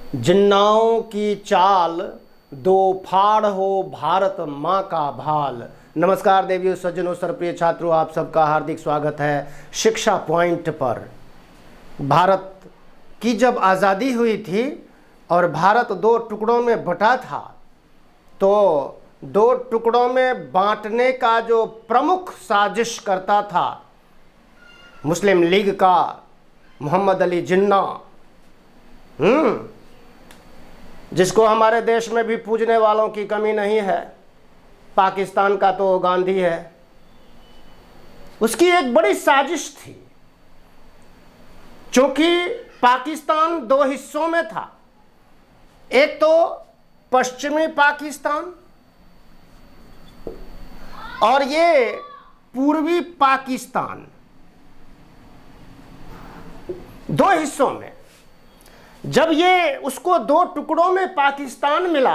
जिन्नाओं की चाल, दो फाड़ हो भारत माँ का भाल। नमस्कार देवियों, सज्जनों, सरप्रिय छात्रों, आप सबका हार्दिक स्वागत है शिक्षा पॉइंट पर। भारत की जब आज़ादी हुई थी और भारत दो टुकड़ों में बटा था, तो दो टुकड़ों में बांटने का जो प्रमुख साजिश करता था मुस्लिम लीग का मोहम्मद अली जिन्ना, जिसको हमारे देश में भी पूजने वालों की कमी नहीं है। पाकिस्तान का तो गांधी है। उसकी एक बड़ी साजिश थी, क्योंकि पाकिस्तान दो हिस्सों में था। एक तो पश्चिमी पाकिस्तान और ये पूर्वी पाकिस्तान, दो हिस्सों में। जब ये उसको दो टुकड़ों में पाकिस्तान मिला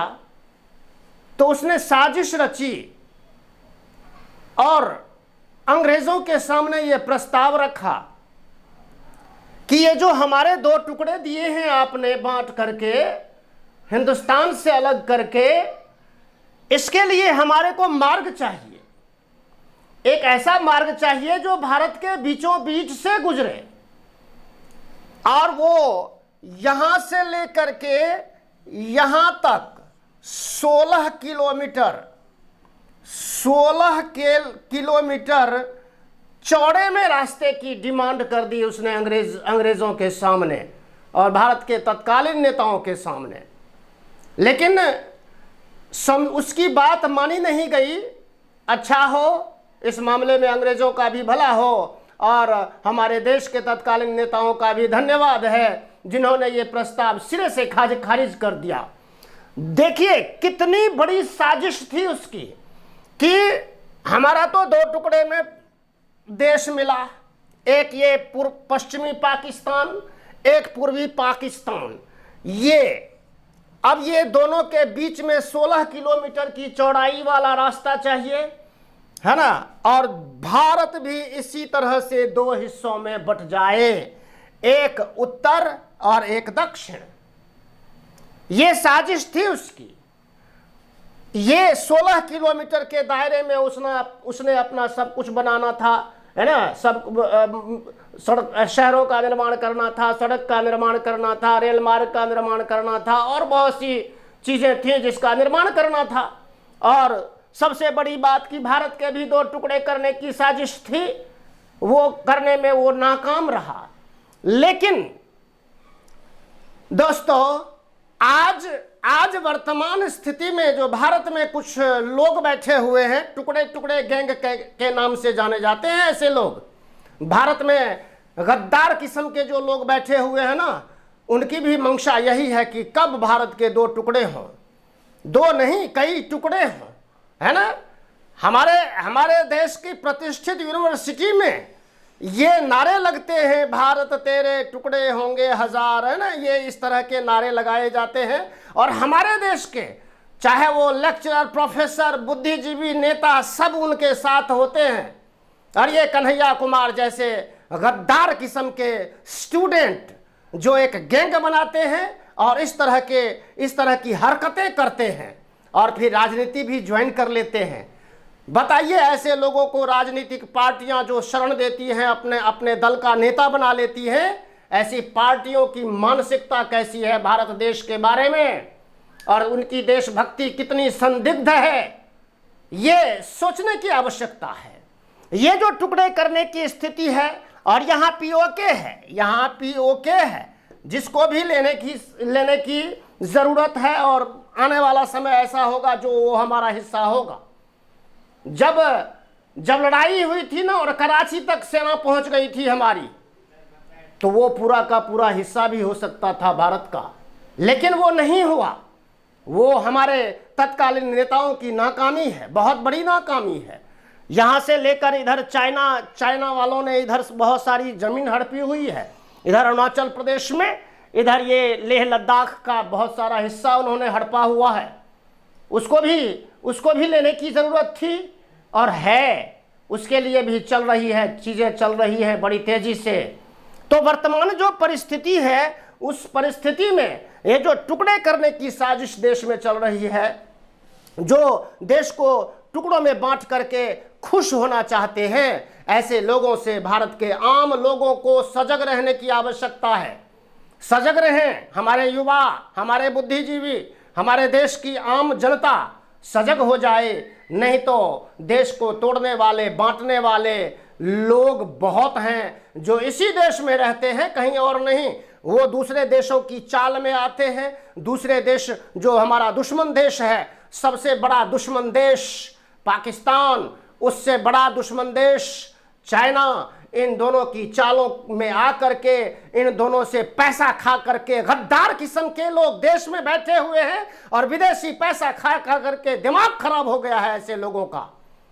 तो उसने साजिश रची और अंग्रेजों के सामने ये प्रस्ताव रखा कि ये जो हमारे दो टुकड़े दिए हैं आपने बांट करके, हिंदुस्तान से अलग करके, इसके लिए हमारे को मार्ग चाहिए। एक ऐसा मार्ग चाहिए जो भारत के बीचों बीच से गुजरे और वो यहां से लेकर के यहां तक 16 किलोमीटर चौड़े में रास्ते की डिमांड कर दी उसने अंग्रेजों के सामने और भारत के तत्कालीन नेताओं के सामने। लेकिन उसकी बात मानी नहीं गई। अच्छा हो, इस मामले में अंग्रेजों का भी भला हो और हमारे देश के तत्कालीन नेताओं का भी धन्यवाद है जिन्होंने ये प्रस्ताव सिरे से खारिज कर दिया। देखिए कितनी बड़ी साजिश थी उसकी कि हमारा तो दो टुकड़े में देश मिला, एक ये पश्चिमी पाकिस्तान, एक पूर्वी पाकिस्तान। अब ये दोनों के बीच में 16 किलोमीटर की चौड़ाई वाला रास्ता चाहिए, है ना। और भारत भी इसी तरह से दो हिस्सों में बट जाए, एक उत्तर और एक दक्षिण। ये साजिश थी उसकी। ये 16 किलोमीटर के दायरे में उसने अपना सब कुछ बनाना था, है ना। सब शहरों का निर्माण करना था, सड़क का निर्माण करना था, रेल मार्ग का निर्माण करना था और बहुत सी चीजें थी जिसका निर्माण करना था। और सबसे बड़ी बात कि भारत के भी दो टुकड़े करने की साजिश थी, वो करने में वो नाकाम रहा। लेकिन दोस्तों, आज वर्तमान स्थिति में जो भारत में कुछ लोग बैठे हुए हैं, टुकड़े टुकड़े गैंग के नाम से जाने जाते हैं ऐसे लोग, भारत में गद्दार किस्म के जो लोग बैठे हुए हैं ना, उनकी भी मंशा यही है कि कब भारत के दो टुकड़े हों, दो नहीं कई टुकड़े हों, है ना। हमारे देश की प्रतिष्ठित यूनिवर्सिटी में ये नारे लगते हैं, भारत तेरे टुकड़े होंगे हजार, है ना। ये इस तरह के नारे लगाए जाते हैं और हमारे देश के चाहे वो लेक्चरर, प्रोफेसर, बुद्धिजीवी, नेता सब उनके साथ होते हैं। और ये कन्हैया कुमार जैसे गद्दार किस्म के स्टूडेंट जो एक गैंग बनाते हैं और इस तरह की हरकतें करते हैं और फिर राजनीति भी ज्वाइन कर लेते हैं। बताइए, ऐसे लोगों को राजनीतिक पार्टियां जो शरण देती हैं, अपने दल का नेता बना लेती हैं, ऐसी पार्टियों की मानसिकता कैसी है भारत देश के बारे में और उनकी देशभक्ति कितनी संदिग्ध है, ये सोचने की आवश्यकता है। ये जो टुकड़े करने की स्थिति है और यहाँ पीओके है, जिसको भी लेने की जरूरत है और आने वाला समय ऐसा होगा जो वो हमारा हिस्सा होगा। जब लड़ाई हुई थी ना और कराची तक सेना पहुंच गई थी हमारी, तो वो पूरा का पूरा हिस्सा भी हो सकता था भारत का, लेकिन वो नहीं हुआ। वो हमारे तत्कालीन नेताओं की नाकामी है, बहुत बड़ी नाकामी है। यहाँ से लेकर इधर चाइना वालों ने इधर बहुत सारी जमीन हड़पी हुई है, इधर अरुणाचल प्रदेश में, इधर ये लेह लद्दाख का बहुत सारा हिस्सा उन्होंने हड़पा हुआ है। उसको भी लेने की ज़रूरत थी और है, उसके लिए भी चीज़ें चल रही है बड़ी तेज़ी से। तो वर्तमान जो परिस्थिति है उस परिस्थिति में ये जो टुकड़े करने की साजिश देश में चल रही है, जो देश को टुकड़ों में बांट करके खुश होना चाहते हैं, ऐसे लोगों से भारत के आम लोगों को सजग रहने की आवश्यकता है। सजग रहें, हमारे युवा, हमारे बुद्धिजीवी, हमारे देश की आम जनता सजग हो जाए, नहीं तो देश को तोड़ने वाले, बांटने वाले लोग बहुत हैं जो इसी देश में रहते हैं, कहीं और नहीं। वो दूसरे देशों की चाल में आते हैं। दूसरे देश जो हमारा दुश्मन देश है, सबसे बड़ा दुश्मन देश पाकिस्तान, उससे बड़ा दुश्मन देश चाइना, इन दोनों की चालों में आकर के, इन दोनों से पैसा खा करके गद्दार किस्म के लोग देश में बैठे हुए हैं और विदेशी पैसा खा खा करके दिमाग खराब हो गया है ऐसे लोगों का।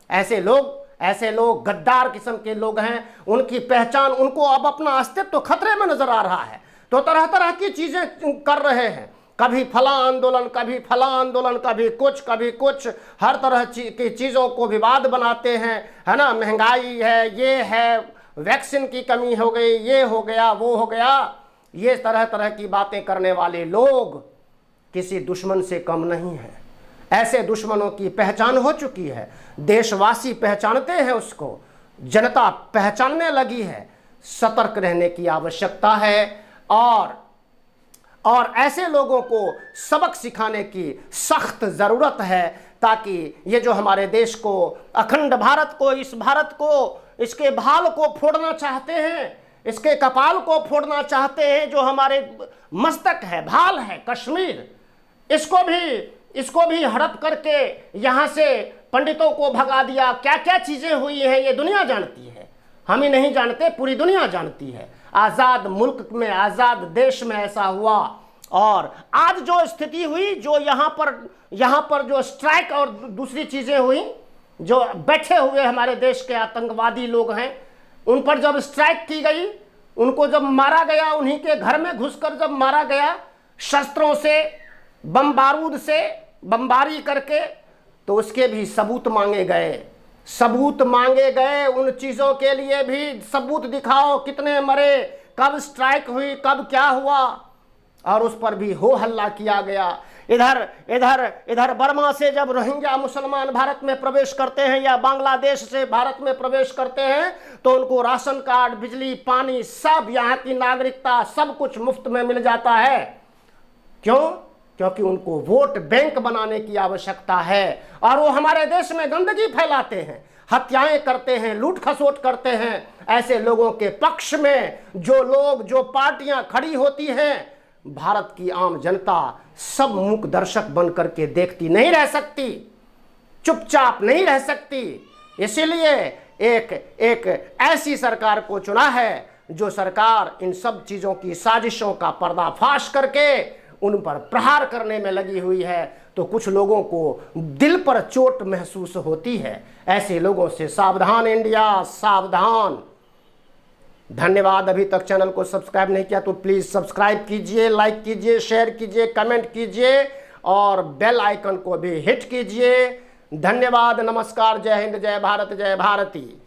ऐसे लोग गद्दार किस्म के लोग हैं। उनकी पहचान, उनको अब अपना अस्तित्व खतरे में नजर आ रहा है, तो तरह तरह की चीजें कर रहे हैं। कभी फला आंदोलन, कभी फला आंदोलन, कभी कुछ, हर तरह की चीज़ों को विवाद बनाते हैं, है ना। महंगाई है, ये है, वैक्सीन की कमी हो गई, ये हो गया, वो हो गया। ये तरह तरह की बातें करने वाले लोग किसी दुश्मन से कम नहीं हैं। ऐसे दुश्मनों की पहचान हो चुकी है, देशवासी पहचानते हैं उसको, जनता पहचानने लगी है। सतर्क रहने की आवश्यकता है और ऐसे लोगों को सबक सिखाने की सख्त ज़रूरत है, ताकि ये जो हमारे देश को, अखंड भारत को, इस भारत को, इसके भाल को फोड़ना चाहते हैं, इसके कपाल को फोड़ना चाहते हैं, जो हमारे मस्तक है, भाल है कश्मीर, इसको भी हड़प करके यहाँ से पंडितों को भगा दिया। क्या क्या चीज़ें हुई हैं ये दुनिया जानती है, हम ही नहीं जानते, पूरी दुनिया जानती है। आज़ाद मुल्क में, आज़ाद देश में ऐसा हुआ। और आज जो स्थिति हुई, जो यहाँ पर जो स्ट्राइक और दूसरी चीज़ें हुई, जो बैठे हुए हमारे देश के आतंकवादी लोग हैं, उन पर जब स्ट्राइक की गई, उनको जब मारा गया, उन्हीं के घर में घुसकर जब मारा गया, शस्त्रों से, बम बारूद से बमबारी करके, तो उसके भी सबूत मांगे गए। उन चीज़ों के लिए भी सबूत दिखाओ, कितने मरे, कब स्ट्राइक हुई, कब क्या हुआ, और उस पर भी हो हल्ला किया गया। इधर बर्मा से जब रोहिंग्या मुसलमान भारत में प्रवेश करते हैं या बांग्लादेश से भारत में प्रवेश करते हैं, तो उनको राशन कार्ड, बिजली, पानी, सब, यहाँ की नागरिकता, सब कुछ मुफ्त में मिल जाता है। क्यों? क्योंकि उनको वोट बैंक बनाने की आवश्यकता है, और वो हमारे देश में गंदगी फैलाते हैं, हत्याएं करते हैं, लूट खसोट करते हैं। ऐसे लोगों के पक्ष में जो पार्टियां खड़ी होती हैं, भारत की आम जनता सब मूक दर्शक बन करके देखती नहीं रह सकती, चुपचाप नहीं रह सकती। इसीलिए एक ऐसी सरकार को चुना है, जो सरकार इन सब चीज़ों की साजिशों का पर्दाफाश करके उन पर प्रहार करने में लगी हुई है। तो कुछ लोगों को दिल पर चोट महसूस होती है। ऐसे लोगों से सावधान इंडिया, सावधान। धन्यवाद। अभी तक चैनल को सब्सक्राइब नहीं किया तो प्लीज़ सब्सक्राइब कीजिए, लाइक कीजिए, शेयर कीजिए, कमेंट कीजिए और बेल आइकन को भी हिट कीजिए। धन्यवाद। नमस्कार। जय हिंद, जय भारत, जय भारती।